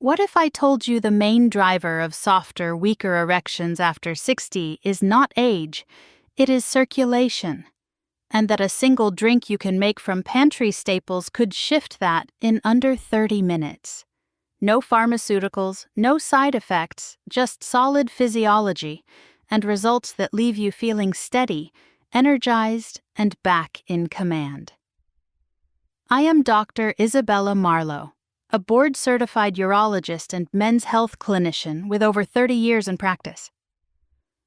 What if I told you the main driver of softer, weaker erections after 60 is not age, it is circulation, and that a single drink you can make from pantry staples could shift that in under 30 minutes? No pharmaceuticals, no side effects, just solid physiology, and results that leave you feeling steady, energized, and back in command. I am Dr. Isabella Marlowe, a board-certified urologist and men's health clinician with over 30 years in practice.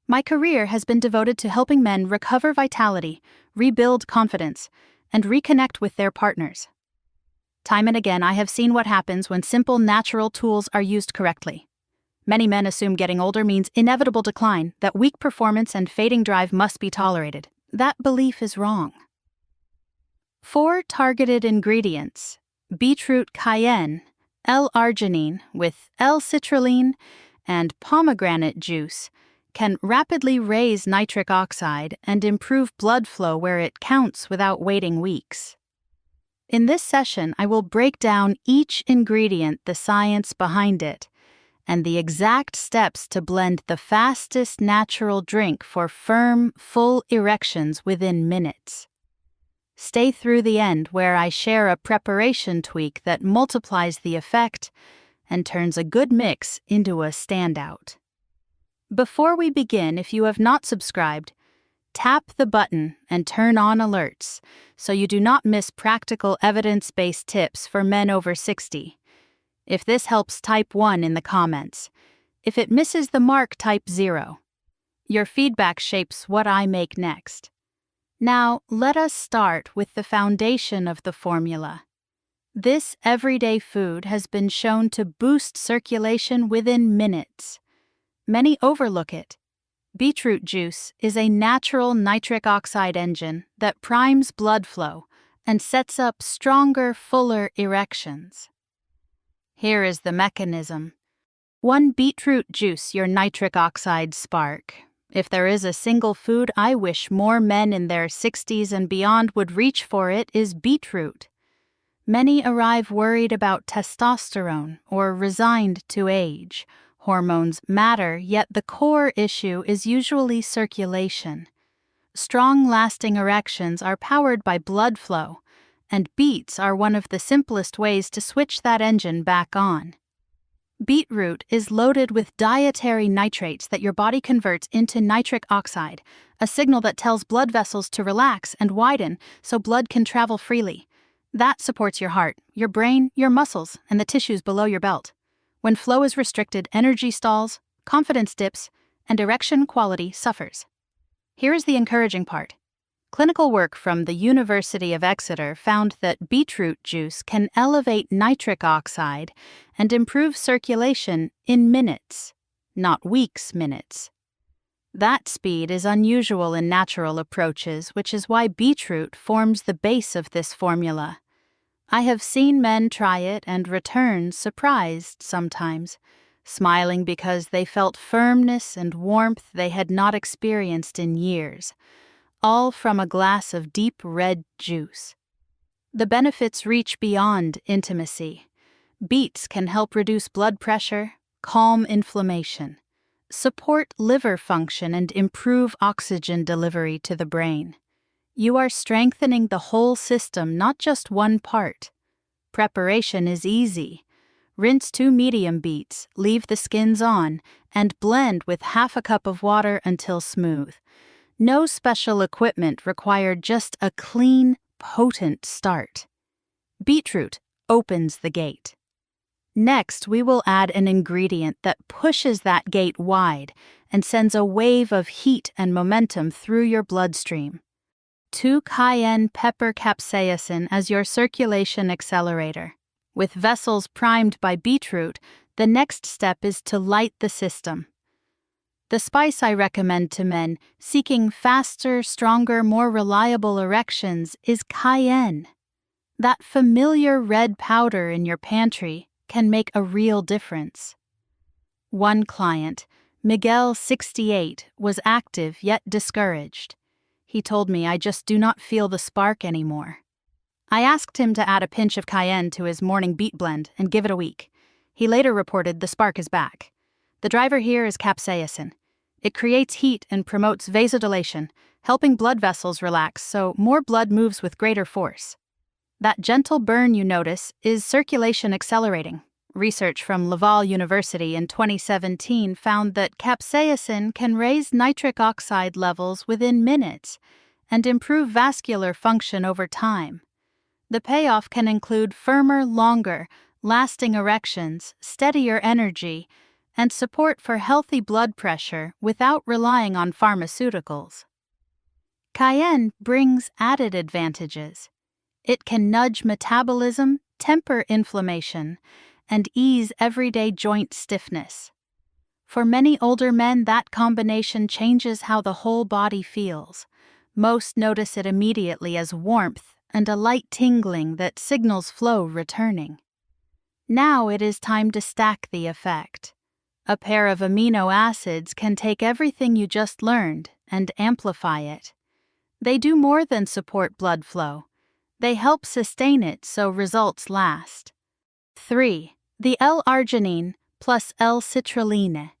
My career has been devoted to helping men recover vitality, rebuild confidence, and reconnect with their partners. Time and again, I have seen what happens when simple, natural tools are used correctly. Many men assume getting older means inevitable decline, that weak performance and fading drive must be tolerated. That belief is wrong. 4 targeted ingredients: beetroot cayenne, L-arginine with L-citrulline, and pomegranate juice, can rapidly raise nitric oxide and improve blood flow where it counts without waiting weeks. In this session, I will break down each ingredient, the science behind it, and the exact steps to blend the fastest natural drink for firm, full erections within minutes. Stay through the end, where I share a preparation tweak that multiplies the effect and turns a good mix into a standout. Before we begin, if you have not subscribed, tap the button and turn on alerts so you do not miss practical evidence-based tips for men over 60. If this helps, type 1 in the comments. If it misses the mark, type 0. Your feedback shapes what I make next. Now, let us start with the foundation of the formula. This everyday food has been shown to boost circulation within minutes. Many overlook it. Beetroot juice is a natural nitric oxide engine that primes blood flow and sets up stronger, fuller erections. Here is the mechanism. 1 beetroot juice, your nitric oxide spark. If there is a single food I wish more men in their 60s and beyond would reach for, it is beetroot. Many arrive worried about testosterone or resigned to age. Hormones matter, yet the core issue is usually circulation. Strong, lasting erections are powered by blood flow, and beets are one of the simplest ways to switch that engine back on. Beetroot is loaded with dietary nitrates that your body converts into nitric oxide, a signal that tells blood vessels to relax and widen so blood can travel freely. That supports your heart, your brain, your muscles, and the tissues below your belt. When flow is restricted, energy stalls, confidence dips, and erection quality suffers. Here is the encouraging part. Clinical work from the University of Exeter found that beetroot juice can elevate nitric oxide and improve circulation in minutes, not weeks, minutes. That speed is unusual in natural approaches, which is why beetroot forms the base of this formula. I have seen men try it and return surprised sometimes, smiling because they felt firmness and warmth they had not experienced in years, all from a glass of deep red juice. The benefits reach beyond intimacy. Beets can help reduce blood pressure, calm inflammation, support liver function, and improve oxygen delivery to the brain. You are strengthening the whole system, not just one part. Preparation is easy. Rinse 2 medium beets, leave the skins on, and blend with half a cup of water until smooth. No special equipment required, just a clean, potent start. Beetroot opens the gate. Next, we will add an ingredient that pushes that gate wide and sends a wave of heat and momentum through your bloodstream. 2 cayenne pepper capsaicin as your circulation accelerator. With vessels primed by beetroot, the next step is to light the system. The spice I recommend to men seeking faster, stronger, more reliable erections is cayenne. That familiar red powder in your pantry can make a real difference. One client, Miguel, 68, was active yet discouraged. He told me, "I just do not feel the spark anymore." I asked him to add a pinch of cayenne to his morning beet blend and give it a week. He later reported the spark is back. The driver here is capsaicin. It creates heat and promotes vasodilation, helping blood vessels relax so more blood moves with greater force. That gentle burn you notice is circulation accelerating. Research from Laval University in 2017 found that capsaicin can raise nitric oxide levels within minutes and improve vascular function over time. The payoff can include firmer, longer, lasting erections, steadier energy, and support for healthy blood pressure without relying on pharmaceuticals. Cayenne brings added advantages. It can nudge metabolism, temper inflammation, and ease everyday joint stiffness. For many older men, that combination changes how the whole body feels. Most notice it immediately as warmth and a light tingling that signals flow returning. Now it is time to stack the effect. A pair of amino acids can take everything you just learned and amplify it. They do more than support blood flow. They help sustain it so results last. 3. The L-arginine plus L-citrulline.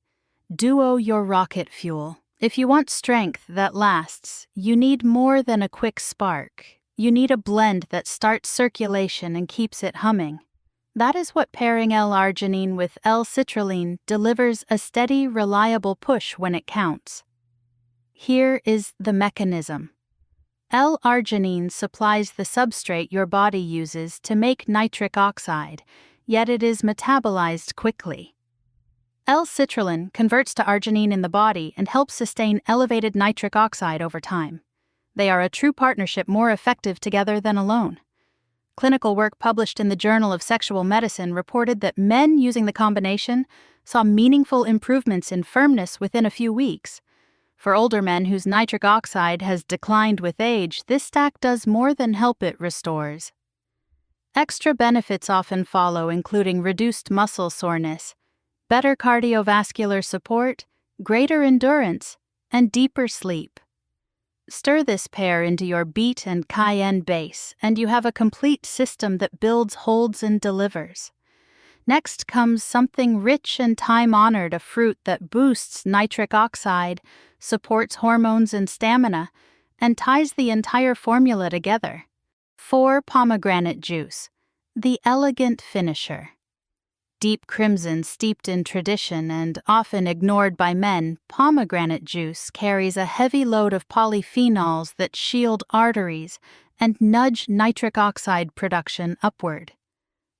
Duo your rocket fuel. If you want strength that lasts, you need more than a quick spark. You need a blend that starts circulation and keeps it humming. That is what pairing L-arginine with L-citrulline delivers, a steady, reliable push when it counts. Here is the mechanism. L-arginine supplies the substrate your body uses to make nitric oxide, yet it is metabolized quickly. L-citrulline converts to arginine in the body and helps sustain elevated nitric oxide over time. They are a true partnership, more effective together than alone. Clinical work published in the Journal of Sexual Medicine reported that men using the combination saw meaningful improvements in firmness within a few weeks. For older men whose nitric oxide has declined with age, this stack does more than help, it restores. Extra benefits often follow, including reduced muscle soreness, better cardiovascular support, greater endurance, and deeper sleep. Stir this pair into your beet and cayenne base, and you have a complete system that builds, holds, and delivers. Next comes something rich and time-honored, a fruit that boosts nitric oxide, supports hormones and stamina, and ties the entire formula together. 4. Pomegranate juice, the elegant finisher. Deep crimson steeped in tradition and often ignored by men, pomegranate juice carries a heavy load of polyphenols that shield arteries and nudge nitric oxide production upward.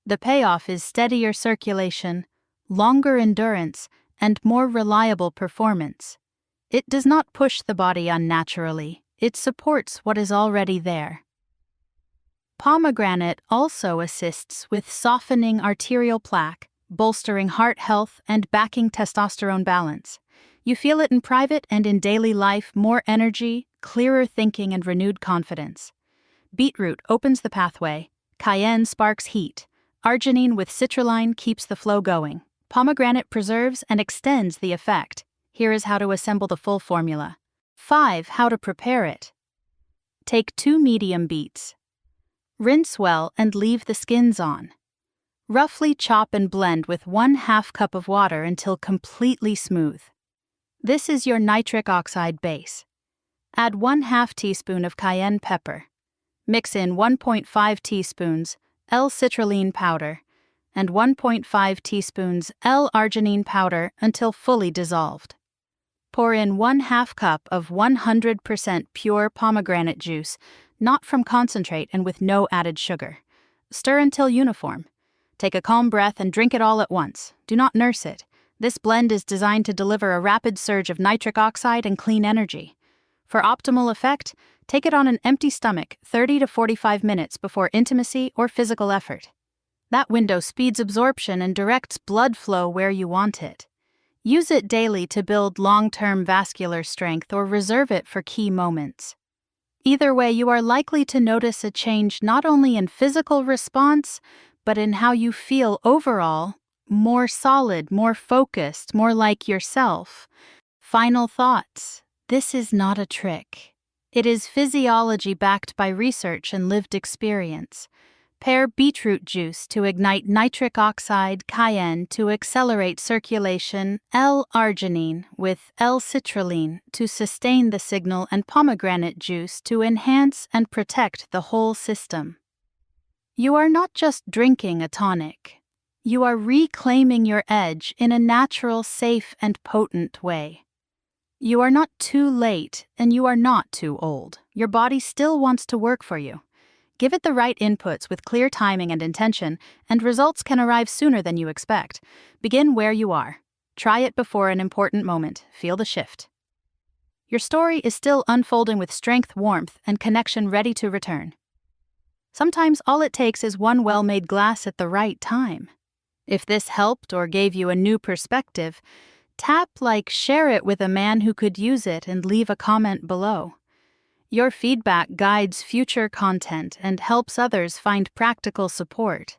The payoff is steadier circulation, longer endurance, and more reliable performance. It does not push the body unnaturally, it supports what is already there. Pomegranate also assists with softening arterial plaque, bolstering heart health, and backing testosterone balance. You feel it in private and in daily life: more energy, clearer thinking, and renewed confidence. Beetroot opens the pathway, cayenne sparks heat, arginine with citrulline keeps the flow going. Pomegranate preserves and extends the effect. Here is how to assemble the full formula. 5. How to prepare it. Take 2 medium beets. Rinse well and leave the skins on. Roughly chop and blend with 1/2 cup of water until completely smooth. This is your nitric oxide base. Add 1/2 teaspoon of cayenne pepper. Mix in 1.5 teaspoons L-citrulline powder and 1.5 teaspoons L-arginine powder until fully dissolved. Pour in 1/2 cup of 100% pure pomegranate juice, not from concentrate and with no added sugar. Stir until uniform. Take a calm breath and drink it all at once. Do not nurse it. This blend is designed to deliver a rapid surge of nitric oxide and clean energy. For optimal effect, take it on an empty stomach 30 to 45 minutes before intimacy or physical effort. That window speeds absorption and directs blood flow where you want it. Use it daily to build long-term vascular strength or reserve it for key moments. Either way, you are likely to notice a change not only in physical response, but in how you feel overall: more solid, more focused, more like yourself. Final thoughts. This is not a trick. It is physiology backed by research and lived experience. Pair beetroot juice to ignite nitric oxide, cayenne to accelerate circulation, L-arginine with L-citrulline to sustain the signal, and pomegranate juice to enhance and protect the whole system. You are not just drinking a tonic. You are reclaiming your edge in a natural, safe, and potent way. You are not too late, and you are not too old. Your body still wants to work for you. Give it the right inputs with clear timing and intention, and results can arrive sooner than you expect. Begin where you are. Try it before an important moment. Feel the shift. Your story is still unfolding with strength, warmth, and connection ready to return. Sometimes all it takes is one well-made glass at the right time. If this helped or gave you a new perspective, share it with a man who could use it, and leave a comment below. Your feedback guides future content and helps others find practical support.